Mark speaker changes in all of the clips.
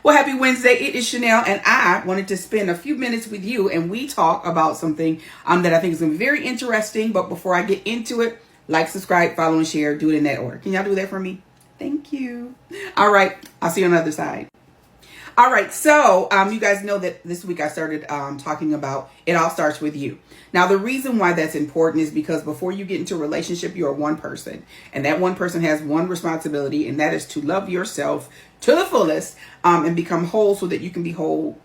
Speaker 1: Well, happy Wednesday. It is Chanel, and I wanted to spend a few minutes with you and we talk about something that I think is going to be very interesting. But before I get into it, like, subscribe, follow, and share. Do it in that order. Can y'all do that for me? Thank you. All right. I'll see you on the other side. All right, so you guys know that this week I started talking about it all starts with you. Now, the reason why that's important is because before you get into a relationship, you're one person. And that one person has one responsibility, and that is to love yourself to the fullest and become whole so that you can be whole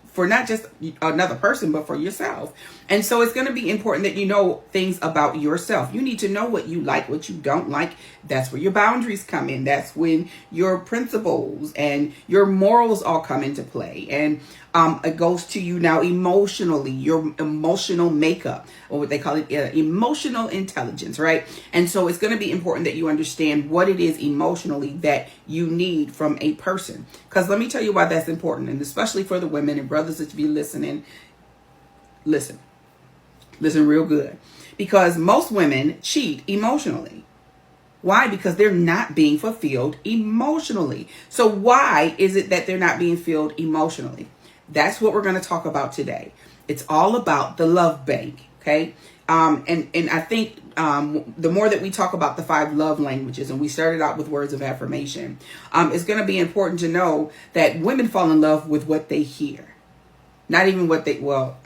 Speaker 1: for not just another person, but for yourself. And so it's going to be important that you know things about yourself. You need to know what you like, what you don't like. That's where your boundaries come in. That's when your principles and your morals all come into play. And it goes to you now emotionally, your emotional makeup, or what they call it, emotional intelligence, right? And so it's going to be important that you understand what it is emotionally that you need from a person. Because let me tell you why that's important, and especially for the women and brothers that you be listening, listen real good. Because most women cheat emotionally. Why? Because they're not being fulfilled emotionally. So why is it that they're not being filled emotionally? That's what we're going to talk about today. It's all about the love bank. Okay. And I think the more that we talk about the 5 love languages, and we started out with words of affirmation, it's going to be important to know that women fall in love with what they hear. Not even what they, well,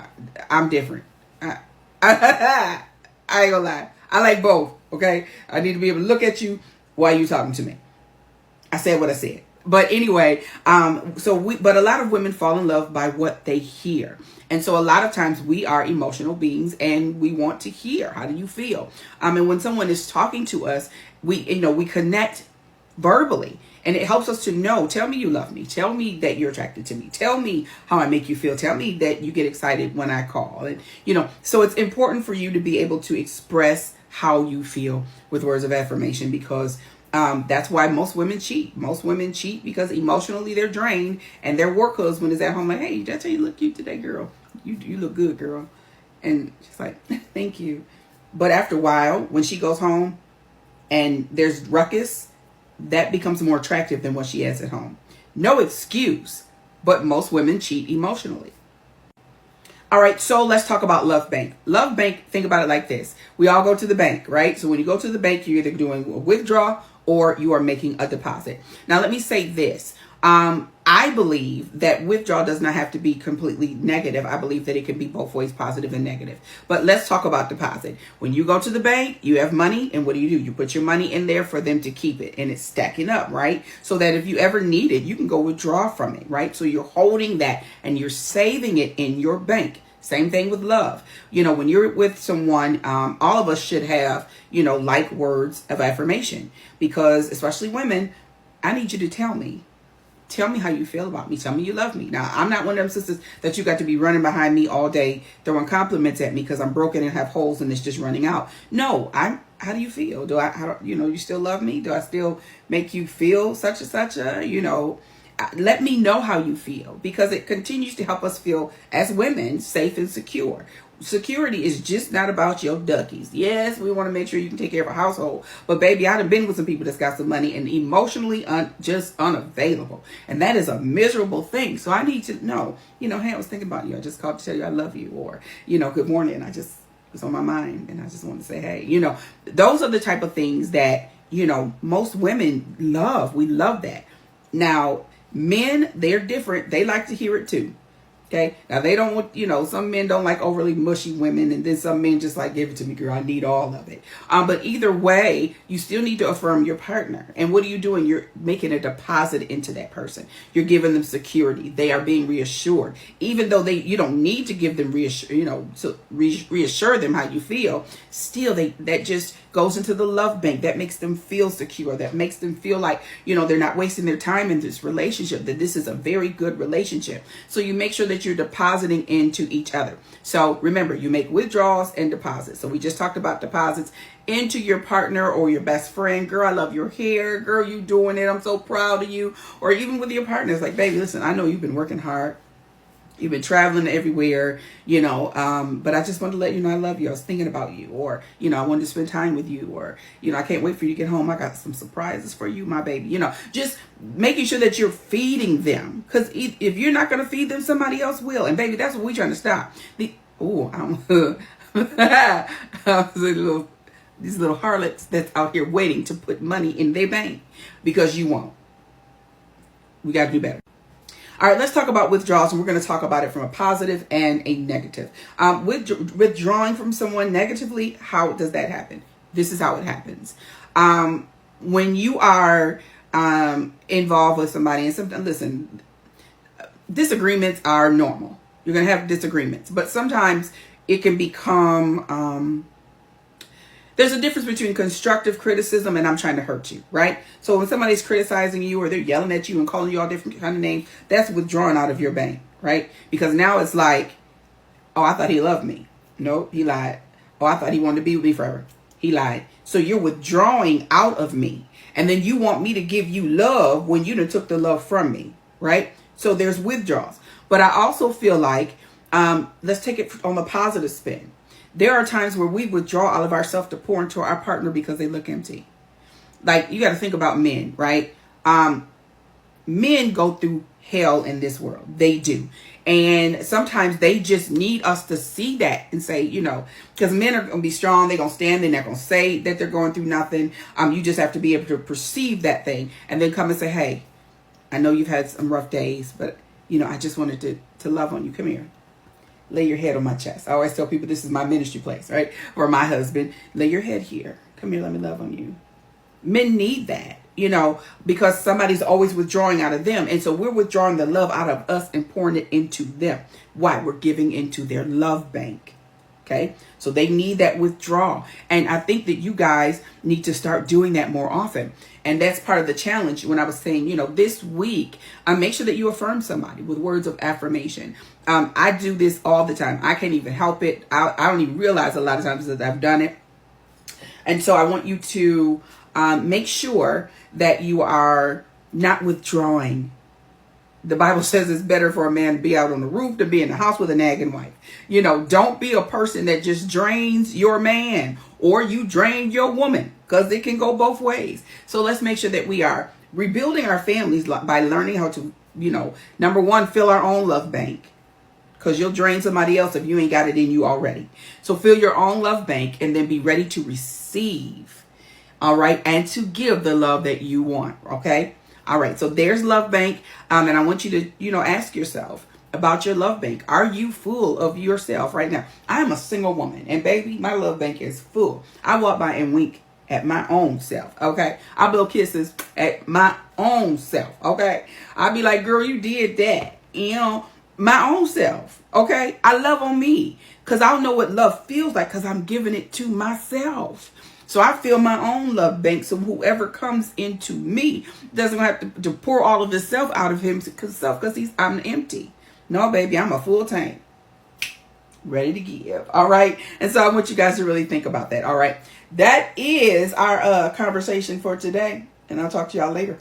Speaker 1: I'm different. I ain't gonna lie. I like both. Okay. I need to be able to look at you while you talking to me. I said what I said. But anyway, but a lot of women fall in love by what they hear. And so a lot of times we are emotional beings and we want to hear, how do you feel? And when someone is talking to us, we connect verbally, and it helps us to know, tell me you love me. Tell me that you're attracted to me. Tell me how I make you feel. Tell me that you get excited when I call. And, so it's important for you to be able to express how you feel with words of affirmation, because that's why most women cheat. Most women cheat because emotionally they're drained, and their work husband is at home like, hey, did I tell you look cute today, girl? You look good, girl. And she's like, thank you. But after a while, when she goes home and there's ruckus, that becomes more attractive than what she has at home. No excuse, but most women cheat emotionally. All right, so let's talk about Love Bank. Love Bank, think about it like this. We all go to the bank, right? So when you go to the bank, you're either doing a withdrawal or you are making a deposit. Now, let me say this. I believe that withdrawal does not have to be completely negative. I believe that it can be both ways, positive and negative. But let's talk about deposit. When you go to the bank, you have money, and what do? You put your money in there for them to keep it, and it's stacking up, right? So that if you ever need it, you can go withdraw from it, right? So you're holding that and you're saving it in your bank. Same thing with love. When you're with someone, all of us should have, like words of affirmation, because especially women, I need you to tell me how you feel about me. Tell me you love me. Now, I'm not one of them sisters that you got to be running behind me all day throwing compliments at me because I'm broken and have holes and it's just running out. No, how do you feel? You still love me? Do I still make you feel such and such let me know how you feel, because it continues to help us feel as women safe and secure. Security is just not about your duckies. Yes, we want to make sure you can take care of a household. But baby, I done been with some people that's got some money and emotionally just unavailable. And that is a miserable thing. So I need to know, hey, I was thinking about you. I just called to tell you I love you. Or, good morning. I just was on my mind and I just wanted to say, hey, those are the type of things that, most women love. We love that. Now, men, they're different. They like to hear it too. Okay. Now they don't want, some men don't like overly mushy women, and then some men just like, give it to me, girl. I need all of it. But either way, you still need to affirm your partner. And what are you doing? You're making a deposit into that person. You're giving them security. They are being reassured, even though you don't need to give them reassure them how you feel. Still, that just goes into the love bank. That makes them feel secure. That makes them feel like, they're not wasting their time in this relationship, that this is a very good relationship. So you make sure that you're depositing into each other. So remember, you make withdrawals and deposits. So we just talked about deposits into your partner or your best friend. Girl, I love your hair. Girl, you doing it. I'm so proud of you. Or even with your partner, it's like, baby, listen, I know you've been working hard. You've been traveling everywhere, but I just wanted to let you know I love you. I was thinking about you, or, I wanted to spend time with you, or, I can't wait for you to get home. I got some surprises for you, my baby. Just making sure that you're feeding them. Because if you're not going to feed them, somebody else will. And baby, that's what we're trying to stop. These little harlots that's out here waiting to put money in their bank because you won't. We got to do better. All right, let's talk about withdrawals, and we're going to talk about it from a positive and a negative. Withdrawing from someone negatively, how does that happen? This is how it happens. When you are involved with somebody, and sometimes, listen, disagreements are normal. You're going to have disagreements, but sometimes it can become... there's a difference between constructive criticism and I'm trying to hurt you, right? So when somebody's criticizing you or they're yelling at you and calling you all different kind of names, that's withdrawing out of your bank, right? Because now it's like, oh, I thought he loved me. Nope, he lied. Oh, I thought he wanted to be with me forever. He lied. So you're withdrawing out of me. And then you want me to give you love when you done took the love from me, right? So there's withdrawals. But I also feel like, let's take it on the positive spin. There are times where we withdraw all of ourselves to pour into our partner because they look empty. Like, you got to think about men, right? Men go through hell in this world. They do. And sometimes they just need us to see that and say, because men are going to be strong. They're going to stand. They're not going to say that they're going through nothing. You just have to be able to perceive that thing and then come and say, hey, I know you've had some rough days, but, I just wanted to love on you. Come here. Lay your head on my chest. I always tell people this is my ministry place, right? Or my husband. Lay your head here. Come here, let me love on you. Men need that, because somebody's always withdrawing out of them. And so we're withdrawing the love out of us and pouring it into them. Why? We're giving into their love bank. Okay? So they need that withdrawal. And I think that you guys need to start doing that more often. And that's part of the challenge when I was saying, this week, make sure that you affirm somebody with words of affirmation. I do this all the time. I can't even help it. I don't even realize a lot of times that I've done it. And so I want you to make sure that you are not withdrawing. The Bible says it's better for a man to be out on the roof than be in the house with a nagging wife. Don't be a person that just drains your man or you drain your woman, because it can go both ways. So let's make sure that we are rebuilding our families by learning how to, number one, fill our own love bank, because you'll drain somebody else if you ain't got it in you already. So fill your own love bank and then be ready to receive, all right, and to give the love that you want, okay? All right, so there's love bank, and I want you to, ask yourself about your love bank. Are you full of yourself right now? I am a single woman, and baby, my love bank is full. I walk by and wink at my own self, okay? I blow kisses at my own self, okay? I'll be like, girl, you did that, my own self, okay? I love on me, because I don't know what love feels like, because I'm giving it to myself. So I fill my own love bank, so whoever comes into me doesn't have to pour all of this self out of himself because I'm empty. No, baby, I'm a full tank, ready to give. All right. And so I want you guys to really think about that. All right. That is our conversation for today. And I'll talk to y'all later.